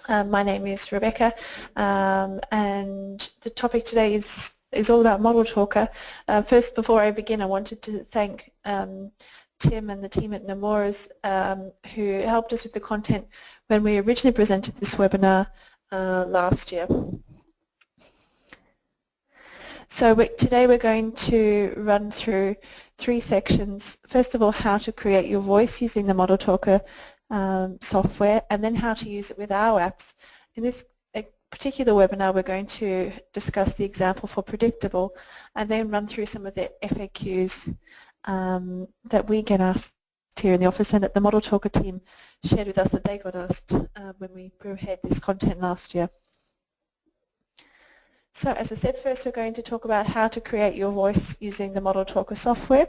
My name is Rebecca, and the topic today is all about ModelTalker. First, before I begin, I wanted to thank Tim and the team at Nemours who helped us with the content when we originally presented this webinar last year. So today we're going to run through 3 sections. First of all, how to create your voice using the ModelTalker software, and then how to use it with our apps. In this particular webinar, we're going to discuss the example for predictable and then run through some of the FAQs that we get asked here in the office and that the ModelTalker team shared with us that they got asked when we prepared this content last year. So as I said, first we're going to talk about how to create your voice using the ModelTalker software.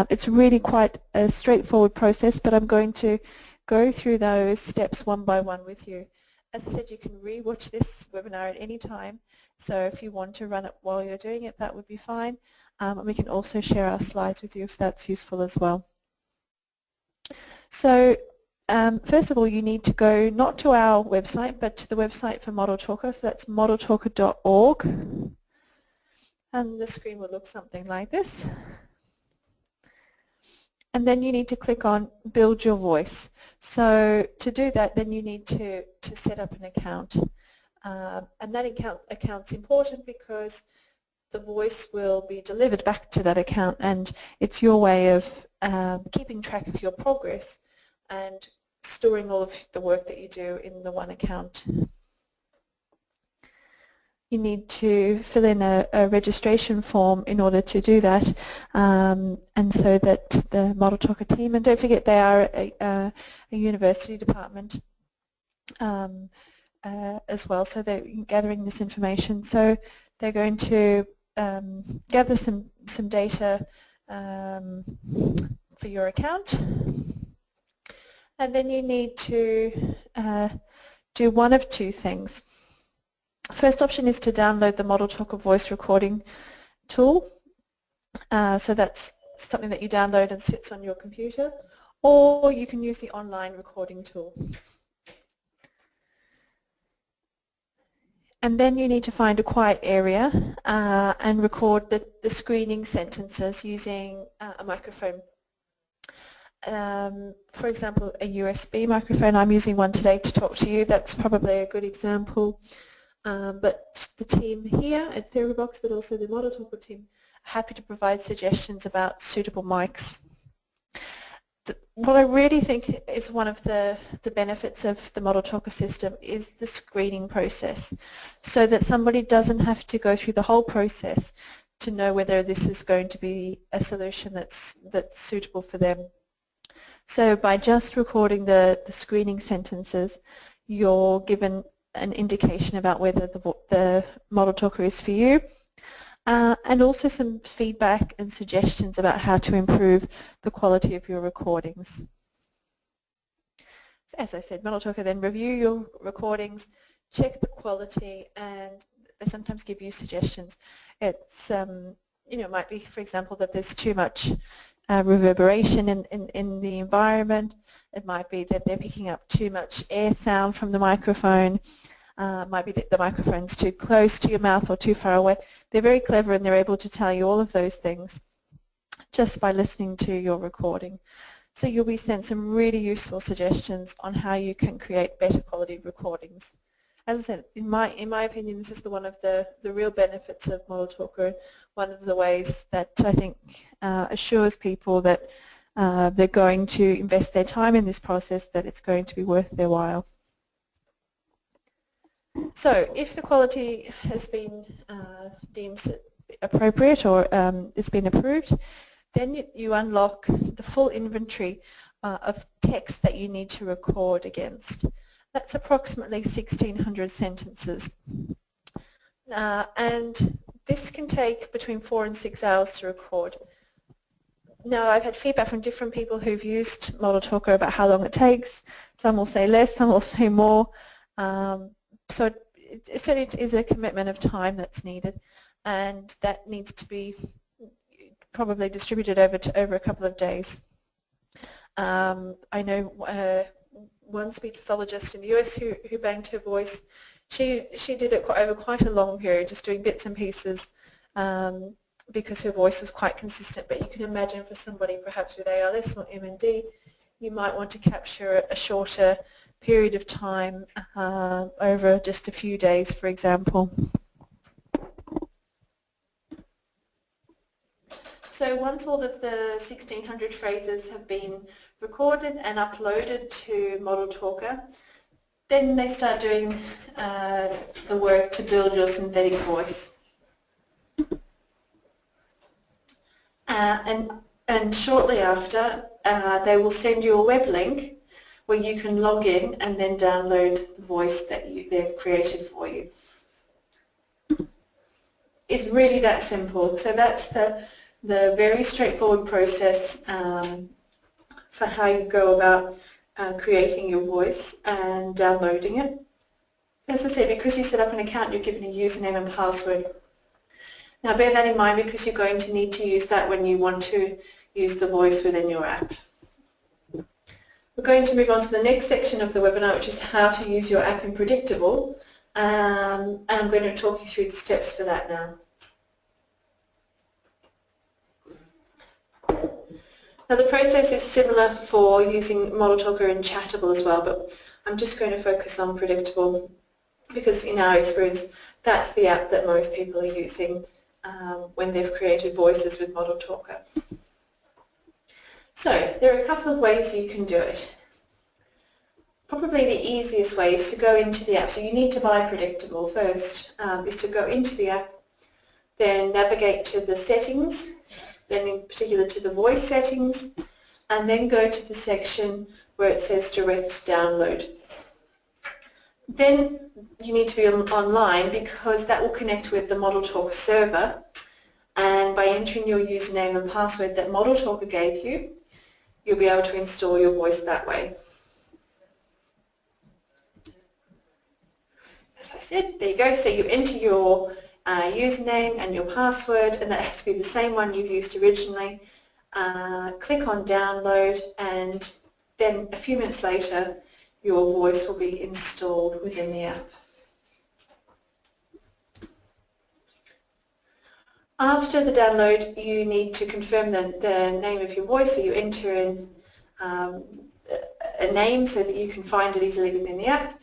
It's really quite a straightforward process, but I'm going to go through those steps one by one with you. As I said, you can re-watch this webinar at any time, so if you want to run it while you're doing it, that would be fine. And we can also share our slides with you if that's useful as well. So first of all, you need to go not to our website, but to the website for ModelTalker, so that's modeltalker.org, and the screen will look something like this. And then you need to click on Build Your Voice. So to do that, then you need to set up an account. And that account's important because the voice will be delivered back to that account, and it's your way of keeping track of your progress and storing all of the work that you do in the one account. You need to fill in a registration form in order to do that, and so that the ModelTalker team, and don't forget they are a university department as well, so they're gathering this information. So they're going to gather some data for your account, and then you need to do one of 2 things. First option is to download the ModelTalker Voice Recording tool. So that's something that you download and sits on your computer, or you can use the online recording tool. And then you need to find a quiet area and record the screening sentences using a microphone. For example, a USB microphone. I'm using one today to talk to you. That's probably a good example. But the team here at TheoryBox, but also the ModelTalker team, are happy to provide suggestions about suitable mics. What I really think is one of the benefits of the ModelTalker system is the screening process, so that somebody doesn't have to go through the whole process to know whether this is going to be a solution that's suitable for them. So by just recording the screening sentences, you're given an indication about whether the ModelTalker is for you, and also some feedback and suggestions about how to improve the quality of your recordings. So as I said, ModelTalker then review your recordings, check the quality, and they sometimes give you suggestions. It's it might be, for example, that there's too much reverberation in the environment. It might be that they're picking up too much air sound from the microphone. Might be that the microphone's too close to your mouth or too far away. They're very clever, and they're able to tell you all of those things just by listening to your recording. So you'll be sent some really useful suggestions on how you can create better quality recordings. As I said, in my opinion, this is one of the real benefits of ModelTalker, one of the ways that I think assures people that they're going to invest their time in this process, that it's going to be worth their while. So if the quality has been deemed appropriate or it's been approved, then you unlock the full inventory of text that you need to record against. That's approximately 1,600 sentences. And this can take between 4 and 6 hours to record. Now, I've had feedback from different people who've used ModelTalker about how long it takes. Some will say less, some will say more. So it certainly is a commitment of time that's needed, and that needs to be probably distributed over a couple of days. I know one speech pathologist in the US who banked her voice. She did it over quite a long period, just doing bits and pieces because her voice was quite consistent. But you can imagine for somebody perhaps with ALS or MND, you might want to capture a shorter period of time over just a few days, for example. So once all of the 1600 phrases have been recorded and uploaded to ModelTalker, then they start doing the work to build your synthetic voice. And shortly after, they will send you a web link where you can log in and then download the voice that they've created for you. It's really that simple. So that's the very straightforward process for how you go about creating your voice and downloading it. As I said, because you set up an account, you're given a username and password. Now bear that in mind because you're going to need to use that when you want to use the voice within your app. We're going to move on to the next section of the webinar, which is how to use your app in Predictable. And I'm going to talk you through the steps for that now. Now the process is similar for using ModelTalker and Chattable as well, but I'm just going to focus on Predictable because in our experience that's the app that most people are using when they've created voices with ModelTalker. So there are a couple of ways you can do it. Probably the easiest way is to go into the app. So you need to buy Predictable first, is to go into the app, then navigate to the settings, then in particular to the voice settings, and then go to the section where it says direct download. Then you need to be online because that will connect with the ModelTalker server, and by entering your username and password that ModelTalker gave you, you'll be able to install your voice that way. As I said, there you go. So you enter your username and your password, and that has to be the same one you've used originally. Click on download, and then a few minutes later your voice will be installed within the app. After the download, you need to confirm the name of your voice, so you enter in a name so that you can find it easily within the app.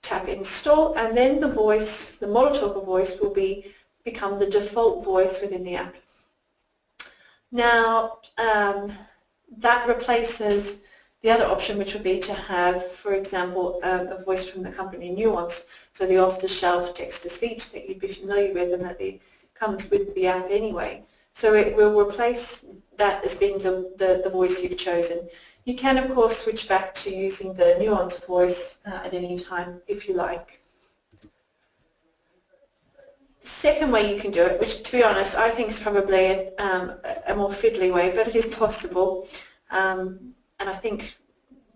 Tap install, and then the voice, the ModelTalker voice, will become the default voice within the app. Now that replaces the other option, which would be to have, for example, a voice from the company Nuance, so the off-the-shelf text-to-speech that you'd be familiar with and that comes with the app anyway. So it will replace that as being the voice you've chosen. You can, of course, switch back to using the Nuance voice at any time if you like. The second way you can do it, which to be honest I think is probably a more fiddly way, but it is possible, and I think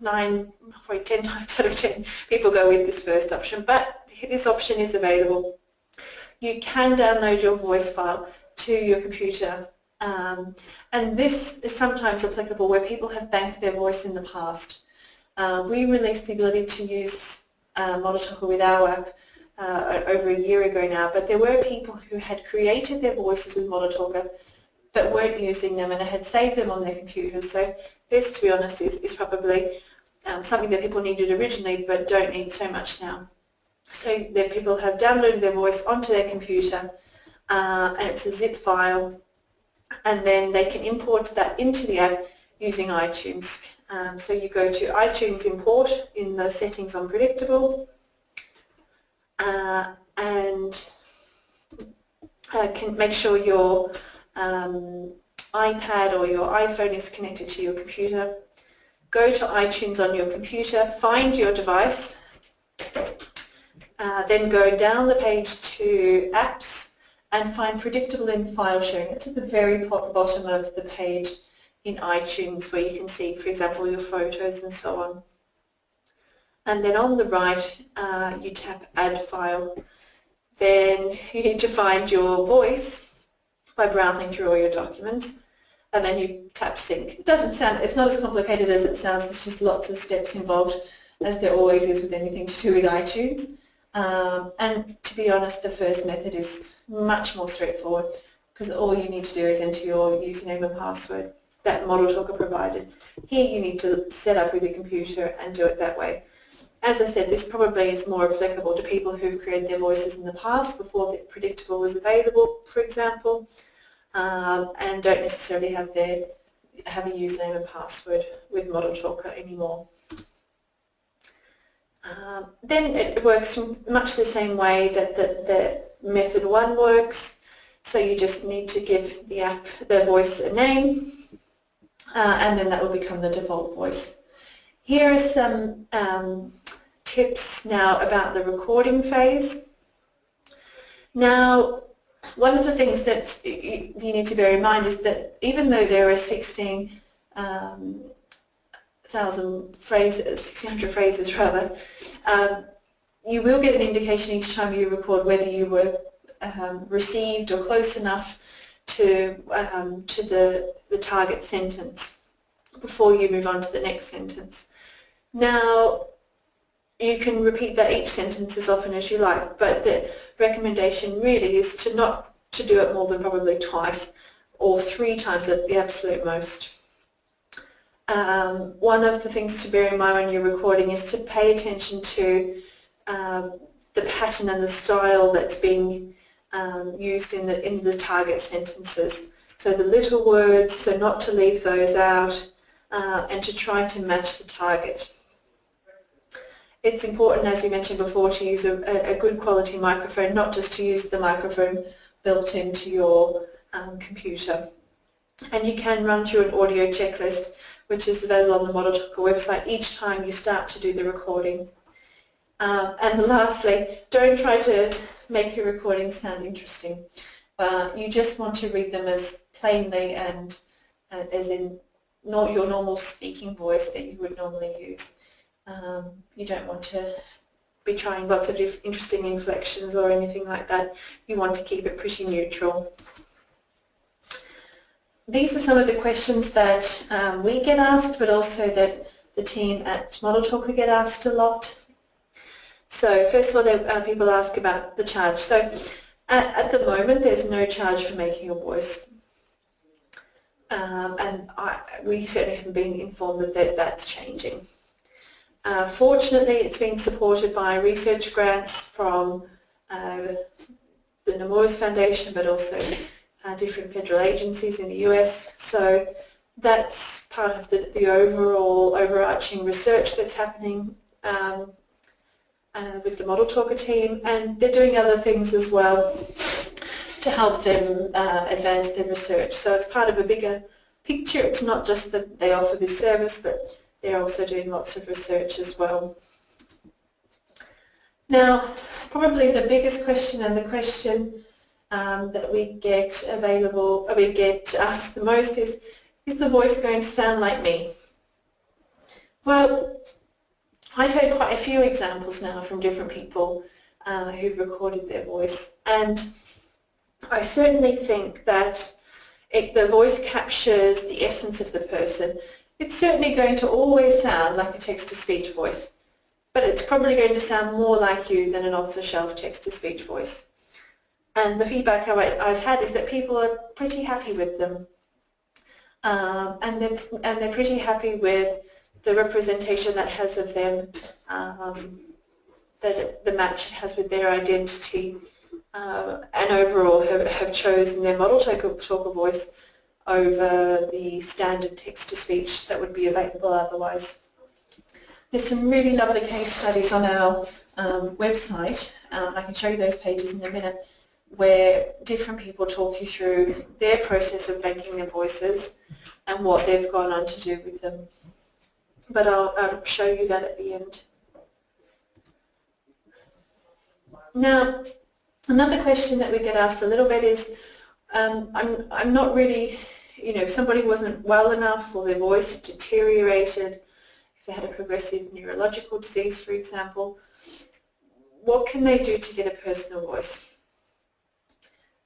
9, probably 10 times out of 10 people go with this first option, but this option is available. You can download your voice file to your computer, and this is sometimes applicable where people have banked their voice in the past. We released the ability to use ModelTalker with our app over a year ago now, but there were people who had created their voices with ModelTalker but weren't using them and had saved them on their computers. So this, to be honest, is probably something that people needed originally but don't need so much now. So then people have downloaded their voice onto their computer, and it's a zip file, and then they can import that into the app using iTunes. So you go to iTunes import in the settings on Predictable, and can make sure your iPad or your iPhone is connected to your computer. Go to iTunes on your computer, find your device, then go down the page to Apps and find Predictable in File Sharing. It's at the very bottom of the page in iTunes where you can see, for example, your photos and so on. And then on the right, you tap Add File. Then you need to find your voice by browsing through all your documents. and then you tap sync. It doesn't sound, it's not as complicated as it sounds, there's just lots of steps involved, as there always is with anything to do with iTunes. And to be honest, the first method is much more straightforward, because all you need to do is enter your username and password that ModelTalker provided. Here you need to set up with your computer and do it that way. As I said, this probably is more applicable to people who've created their voices in the past before the Predictable was available, for example, and don't necessarily have a username and password with ModelTalker anymore. Then it works much the same way that the method 1 works. So you just need to give the voice a name, and then that will become the default voice. Here are some tips now about the recording phase. Now, one of the things that you need to bear in mind is that even though there are 16,000 phrases, 1,600 phrases rather, you will get an indication each time you record whether you were received or close enough to the target sentence before you move on to the next sentence. Now, you can repeat that each sentence as often as you like, but the recommendation really is to not to do it more than probably twice or 3 times at the absolute most. One of the things to bear in mind when you're recording is to pay attention to the pattern and the style that's being used in the target sentences. So the little words, so not to leave those out, and to try to match the target. It's important, as you mentioned before, to use a good quality microphone, not just to use the microphone built into your computer. And you can run through an audio checklist, which is available on the ModelTalker website each time you start to do the recording. And lastly, don't try to make your recordings sound interesting. You just want to read them as plainly and as in not your normal speaking voice that you would normally use. You don't want to be trying lots of interesting inflections or anything like that. You want to keep it pretty neutral. These are some of the questions that we get asked, but also that the team at ModelTalker get asked a lot. So first of all, people ask about the charge. So at the moment, there's no charge for making a voice. And we certainly have been informed that that's changing. Fortunately, it's been supported by research grants from the Nemours Foundation, but also different federal agencies in the US. So that's part of the overall overarching research that's happening with the ModelTalker team, and they're doing other things as well to help them advance their research. So it's part of a bigger picture. It's not just that they offer this service, but they're also doing lots of research as well. Now, probably the biggest question and the question that we get asked the most is the voice going to sound like me? Well, I've heard quite a few examples now from different people who've recorded their voice, and I certainly think that the voice captures the essence of the person. It's certainly going to always sound like a text-to-speech voice, but it's probably going to sound more like you than an off-the-shelf text-to-speech voice. And the feedback I've had is that people are pretty happy with them, and they're pretty happy with the representation that has of them, the match it has with their identity, and overall have chosen their ModelTalker voice over the standard text-to-speech that would be available otherwise. There's some really lovely case studies on our website. I can show you those pages in a minute, where different people talk you through their process of making their voices and what they've gone on to do with them. But I'll show you that at the end. Now, another question that we get asked a little bit is, I'm not really, if somebody wasn't well enough or their voice had deteriorated, if they had a progressive neurological disease, for example, what can they do to get a personal voice?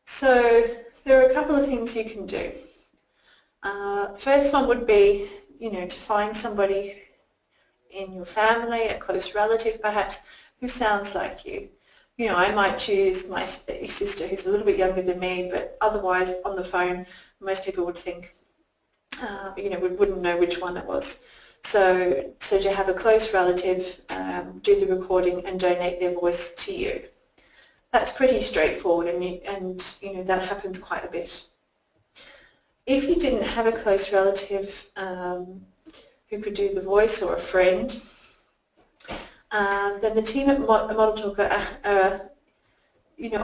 So there are a couple of things you can do. First one would be, to find somebody in your family, a close relative perhaps, who sounds like you. I might choose my sister who's a little bit younger than me, but otherwise on the phone most people would think, wouldn't know which one it was. So to have a close relative do the recording and donate their voice to you. That's pretty straightforward, and that happens quite a bit. If you didn't have a close relative who could do the voice, or a friend, then the team at ModelTalker are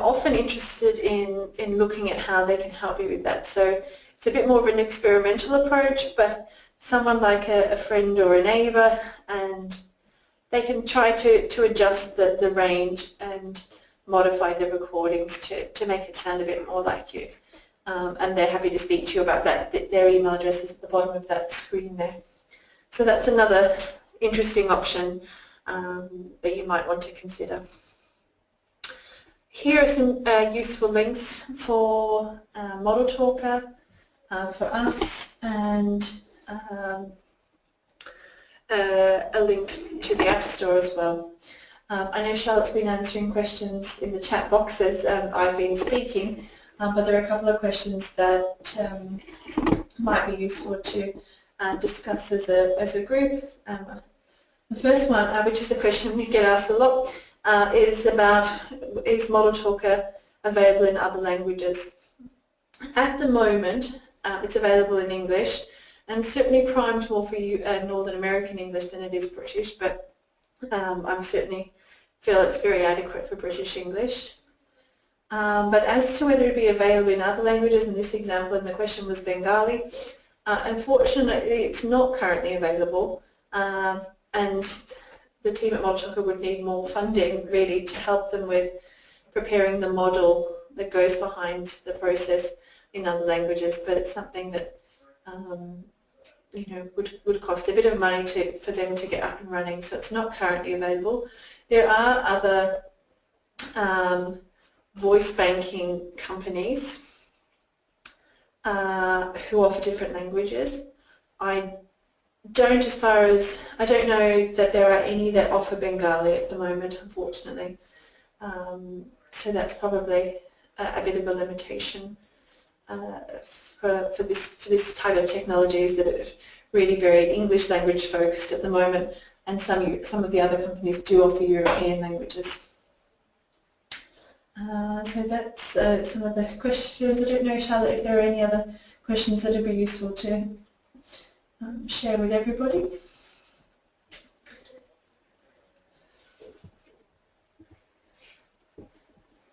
often interested in looking at how they can help you with that. So it's a bit more of an experimental approach, but someone like a friend or a neighbour, and they can try to adjust the range and modify the recordings to make it sound a bit more like you. And they're happy to speak to you about that. Their email address is at the bottom of that screen there. So that's another interesting option that you might want to consider. Here are some useful links for ModelTalker, for us, and a link to the App Store as well. I know Charlotte's been answering questions in the chat box as I've been speaking, but there are a couple of questions that might be useful to discuss as a group. The first one, which is a question we get asked a lot, is about, is ModelTalker available in other languages? At the moment, it's available in English, and certainly primed more for you Northern American English than it is British, but I certainly feel it's very adequate for British English. But as to whether it be available in other languages, in this example, and the question was Bengali, unfortunately it's not currently available, and the team at ModelTalker would need more funding really to help them with preparing the model that goes behind the process in other languages, but it's something that would cost a bit of money for them to get up and running, so it's not currently available. There are other voice banking companies who offer different languages. I don't know that there are any that offer Bengali at the moment, unfortunately. So that's probably a bit of a limitation for this type of technology, is that it's really very English language focused at the moment, and some of the other companies do offer European languages. So that's some of the questions. I don't know, Charlotte, if there are any other questions that would be useful to share with everybody.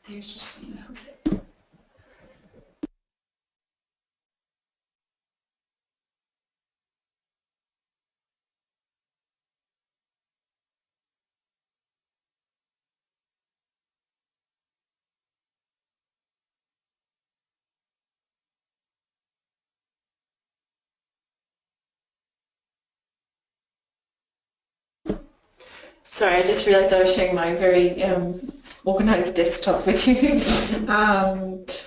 There's just something else. Sorry, I just realised I was sharing my very organised desktop with you.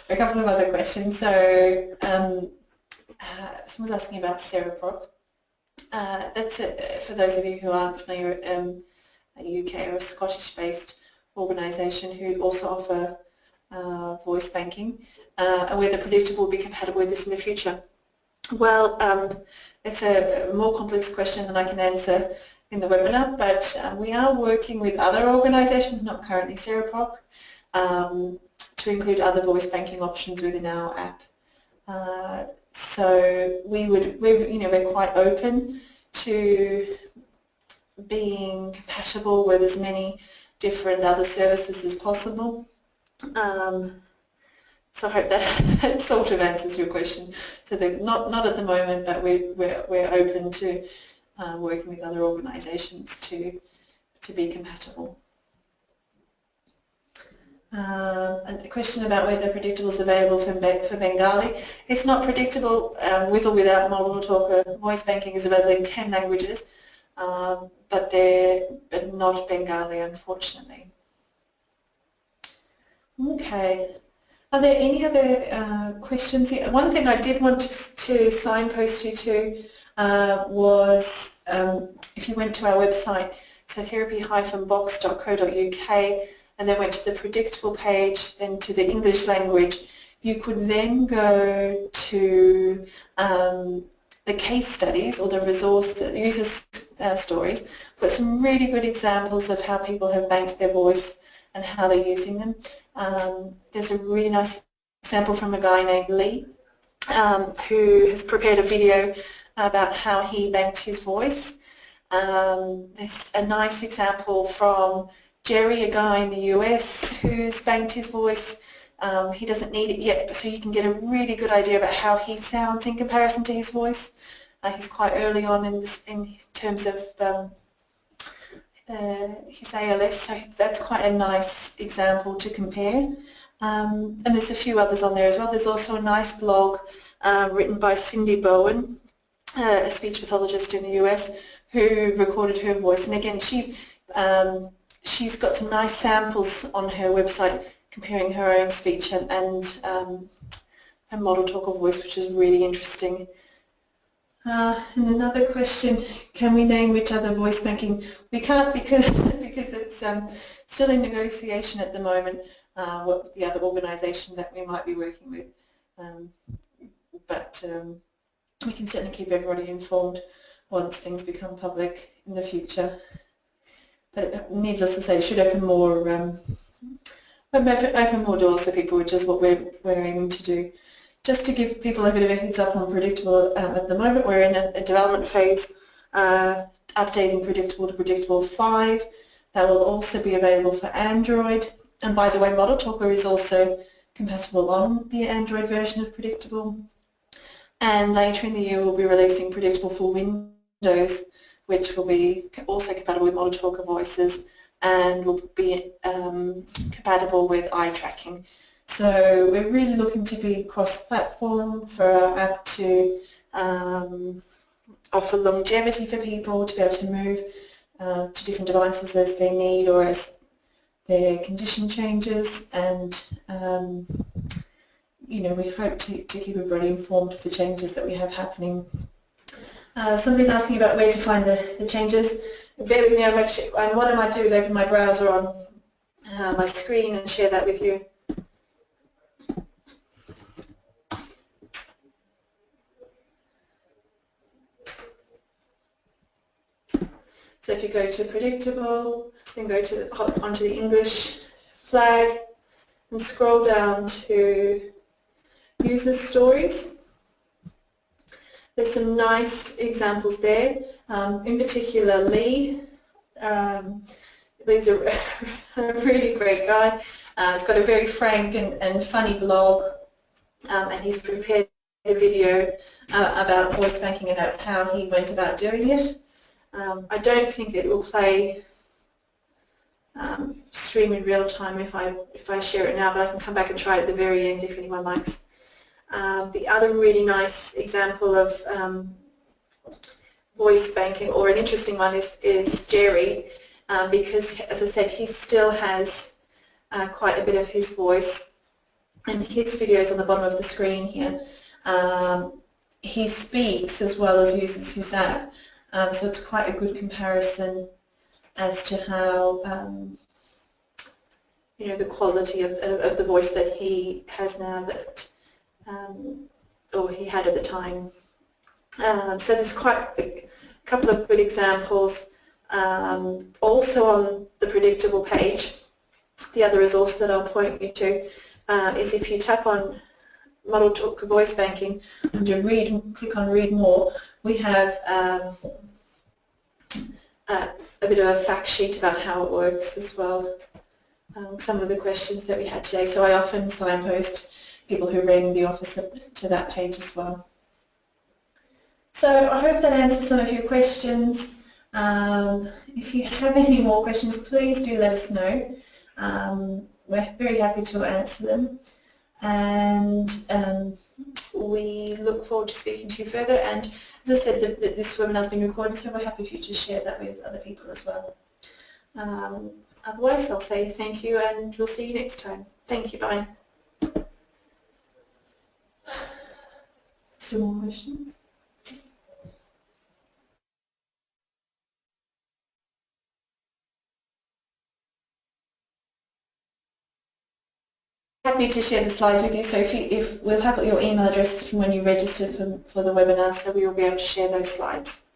A couple of other questions. So someone's asking about Cereproc. That's for those of you who aren't familiar, a UK or a Scottish-based organisation who also offer voice banking, and whether Predictable will be compatible with this in the future. Well, it's a more complex question than I can answer in the webinar, but we are working with other organisations, not currently Cereproc, to include other voice banking options within our app. So we're quite open to being compatible with as many different other services as possible. So I hope that sort of answers your question. So not at the moment, but we're open to working with other organisations to be compatible. And a question about whether Predictable is available for Bengali. It's not Predictable with or without ModelTalker. Voice banking is available in 10 languages, but not Bengali, unfortunately. Okay. Are there any other questions here? One thing I did want to signpost you to was if you went to our website, so therapy-box.co.uk, and then went to the predictable page, then to the English language, you could then go to the case studies or the resource user stories, but some really good examples of how people have banked their voice and how they're using them. There's a really nice example from a guy named Lee who has prepared a video about how he banked his voice. There's a nice example from Jerry, a guy in the US who's banked his voice. He doesn't need it yet, so you can get a really good idea about how he sounds in comparison to his voice. He's quite early on in terms of his ALS, so that's quite a nice example to compare. And there's a few others on there as well. There's also a nice blog written by Cindy Bowen, a speech pathologist in the US, who recorded her voice. And again, she's got some nice samples on her website comparing her own speech and her ModelTalker voice, which is really interesting. And another question, can we name which other voice banking? We can't because it's still in negotiation at the moment, what the other organisation that we might be working with. But we can certainly keep everybody informed once things become public in the future. But needless to say, it should open more doors for people, which is what we're aiming to do. Just to give people a bit of a heads up on Predictable, at the moment we're in a development phase, updating Predictable to Predictable 5. That will also be available for Android. And by the way, ModelTalker is also compatible on the Android version of Predictable. And later in the year we'll be releasing Predictable for Windows, which will be also compatible with ModelTalker voices and will be compatible with eye tracking. So we're really looking to be cross-platform for our app to offer longevity for people to be able to move to different devices as they need or as their condition changes, and you know, we hope to keep everybody informed of the changes that we have happening. Somebody's asking about where to find the changes. Bear with me, and what I might do is open my browser on my screen and share that with you. So if you go to Predictable, then go to onto the English flag and scroll down to User Stories. There's some nice examples there. In particular, Lee. Lee's a really great guy. He's got a very frank and funny blog, and he's prepared a video about voice banking and how he went about doing it. I don't think it will play stream in real time if I share it now, but I can come back and try it at the very end if anyone likes. The other really nice example of voice banking, or an interesting one, is Jerry, because, as I said, he still has quite a bit of his voice, and his video is on the bottom of the screen here. He speaks as well as uses his app, so it's quite a good comparison as to how you know, the quality of the voice that he has now that or he had at the time. So there's quite a couple of good examples. Also on the Predictable page, the other resource that I'll point you to is if you tap on ModelTalker Voice Banking under Read and click on Read More, we have a bit of a fact sheet about how it works as well. Some of the questions that we had today, so I often signpost people who ring the office to that page as well. So I hope that answers some of your questions. If you have any more questions, please do let us know. We're very happy to answer them, and we look forward to speaking to you further. And as I said, this webinar has been recorded, so we're happy for you to share that with other people as well. Otherwise, I'll say thank you, and we'll see you next time. Thank you. Bye. Some more questions? Happy to share the slides with you. So if we'll have your email address from when you registered for the webinar, so we will be able to share those slides.